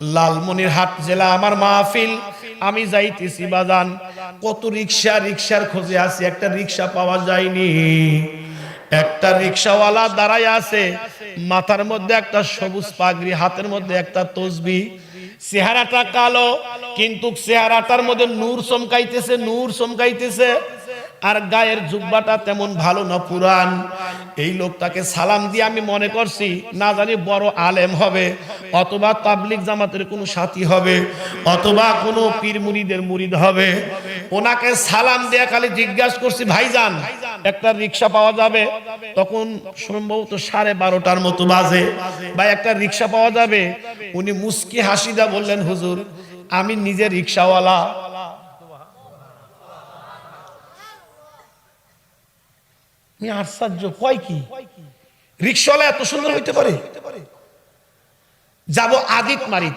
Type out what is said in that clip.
লালমনিরহাট জেলা আমার মাহফিল, আমি যাইতেছি বাজান, কত রিক্সার খোঁজে আছি, একটা রিক্সা পাওয়া যায়নি। একটা রিক্সাওয়ালা দাঁড়ায় আছে, মাথার মধ্যে একটা সবুজ পাগড়ি, হাতের মধ্যে একটা তসবি, চেহারাটা কালো কিন্তু চেহারাটার মধ্যে নূর চমকাইতেছে, আর গায়ের জুব্বাটা তেমন ভালো না, পুরান। এই লোকটাকে সালাম দিয়ে আমি মনে করছি না জানি বড় আলেম হবে, অথবা তাবলিগ জামাতের কোনো সাথী হবে, অথবা কোনো পীর মুরিদের মুরিদ হবে। ওনাকে সালাম দিয়ে খালি জিজ্ঞাসা করছি, ভাইজান একটা রিক্সা পাওয়া যাবে? তখন সম্ভবত 12:30 মতো বাজে, ভাই একটা রিক্সা পাওয়া যাবে? উনি মুস্কি হাসিদা বললেন, হুজুর আমি নিজে রিক্সাওয়ালা। আশ্চর্য, কয় কি রিক্সাওয়ালা এত সুন্দর হইতে পারে? যাব আদিত মারি,